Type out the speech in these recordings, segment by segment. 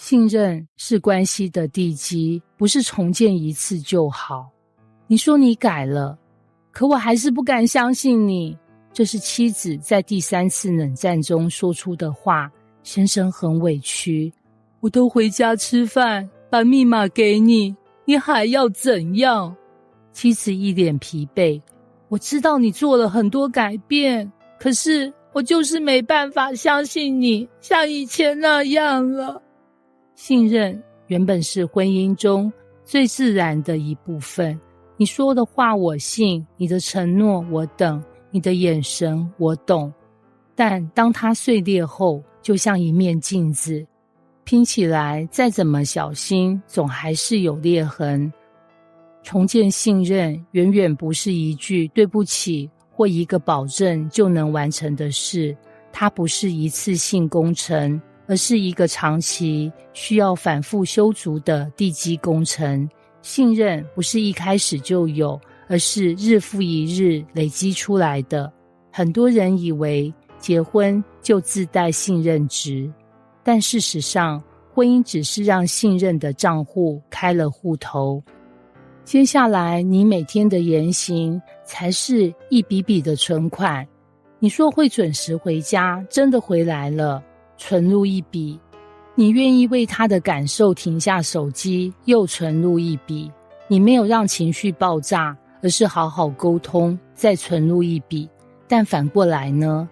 信任是关系的地基，不是重建一次就好。你说你改了，可我还是不敢相信你。这是妻子在第3次冷战中说出的话。先生很委屈，我都回家吃饭，把密码给你，你还要怎样？妻子一脸疲惫，我知道你做了很多改变，可是我就是没办法相信你像以前那样了。信任原本是婚姻中最自然的一部分，你说的话我信，你的承诺我等，你的眼神我懂。但当它碎裂后，就像一面镜子，拼起来再怎么小心，总还是有裂痕。重建信任远远不是一句对不起或一个保证就能完成的事，它不是一次性工程，而是一个长期需要反复修筑的地基工程。信任不是一开始就有，而是日复一日累积出来的。很多人以为结婚就自带信任值，但事实上，婚姻只是让信任的账户开了户头。接下来你每天的言行才是一笔笔的存款。你说会准时回家，真的回来了，存入一笔。你愿意为他的感受停下手机，又存入一笔。你没有让情绪爆炸，而是好好沟通，再存入一笔。但反过来呢？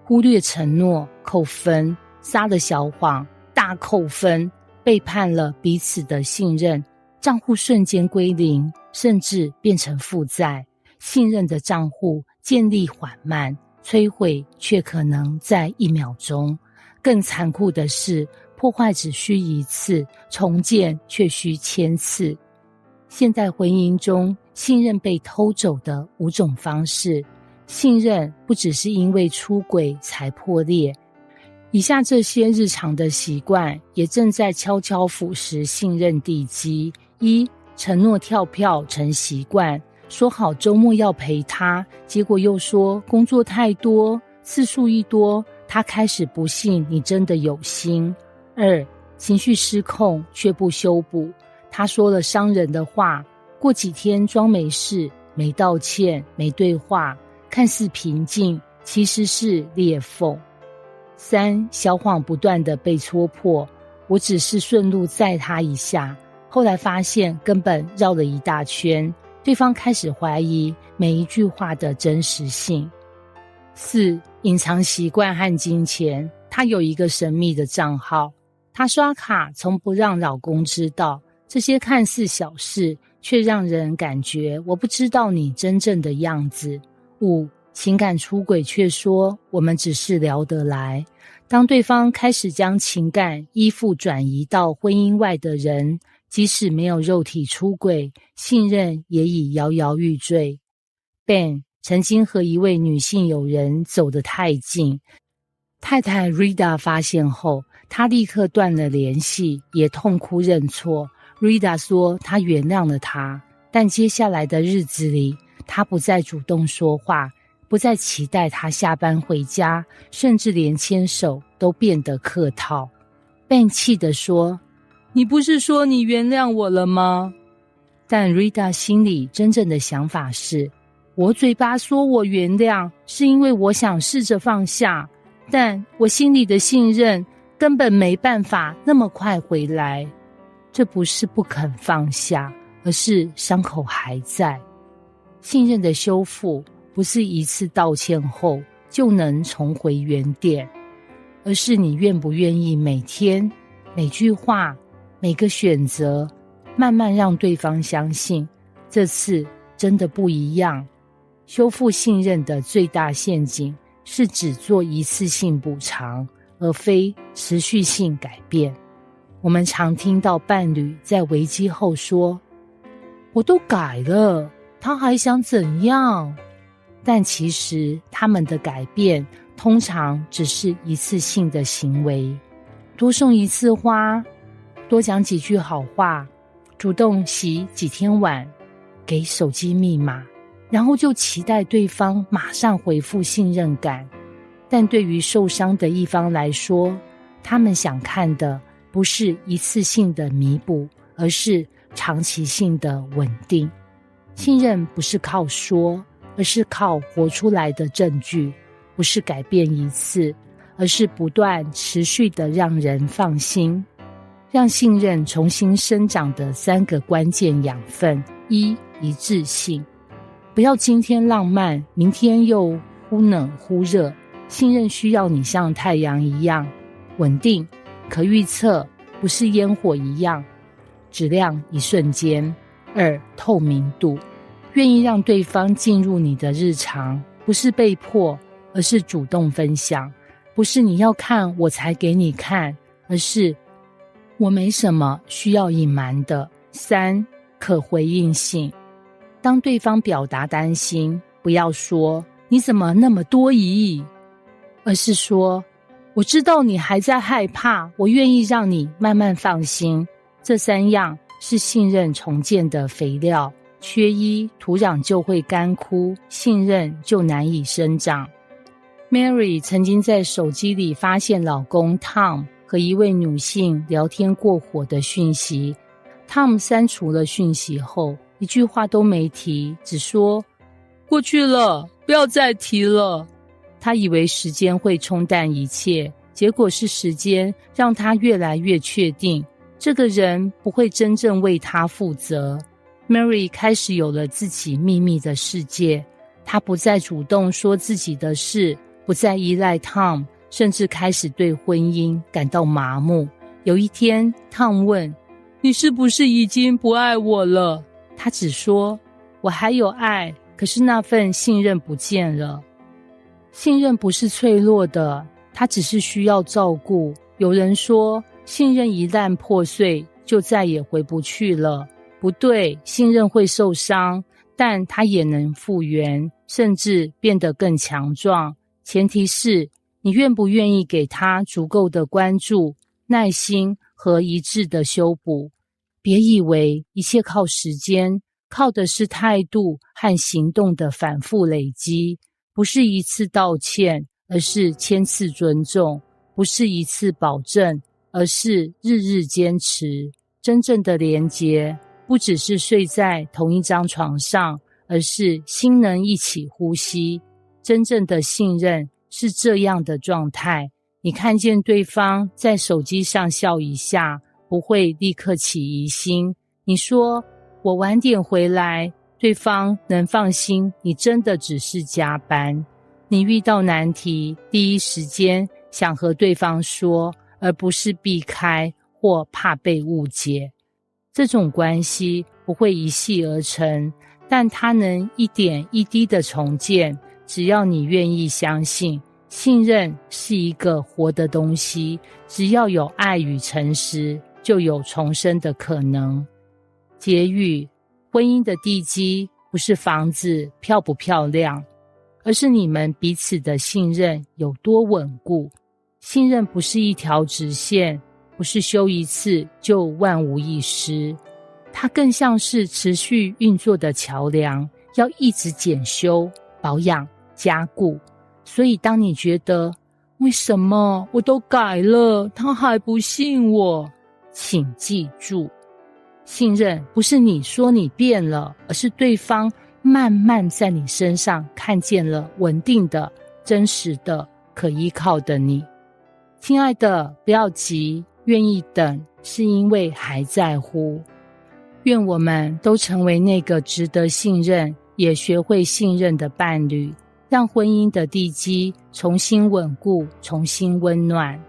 忽略承诺扣分，撒了小谎大扣分，背叛了彼此的信任，账户瞬间归零，甚至变成负债。信任的账户建立缓慢，摧毁却可能在1秒钟。更残酷的是，破坏只需1次，重建却需1000次。现代婚姻中，信任被偷走的5种方式。信任不只是因为出轨才破裂，以下这些日常的习惯也正在悄悄腐蚀信任地基。1. 承诺跳票成习惯，说好周末要陪他，结果又说工作太多，次数一多，他开始不信你真的有心。2. 情绪失控却不修补，他说了伤人的话，过几天装没事，没道歉，没对话，看似平静，其实是裂缝。3. 小谎不断地被戳破，我只是顺路载他一下，后来发现根本绕了一大圈，对方开始怀疑每一句话的真实性。4. 隐藏习惯和金钱，他有一个神秘的账号，他刷卡从不让老公知道，这些看似小事，却让人感觉我不知道你真正的样子。5. 情感出轨却说我们只是聊得来，当对方开始将情感依附转移到婚姻外的人，即使没有肉体出轨，信任也已摇摇欲坠。 Ben 曾经和一位女性友人走得太近，太太 Rita 发现后，他立刻断了联系，也痛哭认错。 Rita 说她原谅了他，但接下来的日子里，他不再主动说话，不再期待他下班回家，甚至连牵手都变得客套。 Ben 气地说，你不是说你原谅我了吗？但 Rita 心里真正的想法是，我嘴巴说我原谅，是因为我想试着放下，但我心里的信任根本没办法那么快回来。这不是不肯放下，而是伤口还在。信任的修复不是一次道歉后就能重回原点，而是你愿不愿意每天每句话每个选择，慢慢让对方相信这次真的不一样。修复信任的最大陷阱是只做一次性补偿，而非持续性改变。我们常听到伴侣在危机后说，我都改了，他还想怎样？但其实他们的改变通常只是一次性的行为，多送一次花，多讲几句好话，主动洗几天碗，给手机密码，然后就期待对方马上回复信任感。但对于受伤的一方来说，他们想看的不是一次性的弥补，而是长期性的稳定。信任不是靠说，而是靠活出来的证据，不是改变一次，而是不断持续的让人放心。让信任重新生长的3个关键养分：一致性。不要今天浪漫，明天又忽冷忽热。信任需要你像太阳一样稳定、可预测，不是烟火一样只亮一瞬间。2透明度。愿意让对方进入你的日常，不是被迫，而是主动分享。不是你要看我才给你看，而是我没什么需要隐瞒的。3可回应性。当对方表达担心，不要说你怎么那么多疑，而是说我知道你还在害怕，我愿意让你慢慢放心。这3样是信任重建的肥料，缺一，土壤就会干枯，信任就难以生长。Mary 曾经在手机里发现老公 Tom 和一位女性聊天过火的讯息。Tom 删除了讯息后，一句话都没提，只说过去了，不要再提了。他以为时间会冲淡一切，结果是时间让他越来越确定，这个人不会真正为他负责。Mary 开始有了自己秘密的世界，她不再主动说自己的事，不再依赖 Tom， 甚至开始对婚姻感到麻木。有一天 Tom 问，你是不是已经不爱我了？他只说，我还有爱，可是那份信任不见了。信任不是脆弱的，它只是需要照顾。有人说，信任一旦破碎，就再也回不去了。不对，信任会受伤，但它也能复原，甚至变得更强壮。前提是你愿不愿意给它足够的关注、耐心和一致的修补。别以为一切靠时间，靠的是态度和行动的反复累积。不是一次道歉，而是千次尊重；不是一次保证，而是日日坚持。真正的连结不只是睡在同一张床上，而是心能一起呼吸。真正的信任是这样的状态，你看见对方在手机上笑一下，不会立刻起疑心。你说我晚点回来，对方能放心你真的只是加班。你遇到难题，第一时间想和对方说，而不是避开或怕被误解。这种关系不会一夕而成，但它能一点一滴的重建，只要你愿意相信。信任是一个活的东西，只要有爱与诚实，就有重生的可能。结语：婚姻的地基不是房子漂不漂亮，而是你们彼此的信任有多稳固。信任不是一条直线，不是修一次就万无一失，它更像是持续运作的桥梁，要一直检修、保养、加固。所以当你觉得为什么我都改了，他还不信我，请记住，信任不是你说你变了，而是对方慢慢在你身上看见了稳定的、真实的、可依靠的你。亲爱的，不要急，愿意等是因为还在乎。愿我们都成为那个值得信任，也学会信任的伴侣，让婚姻的地基重新稳固，重新温暖。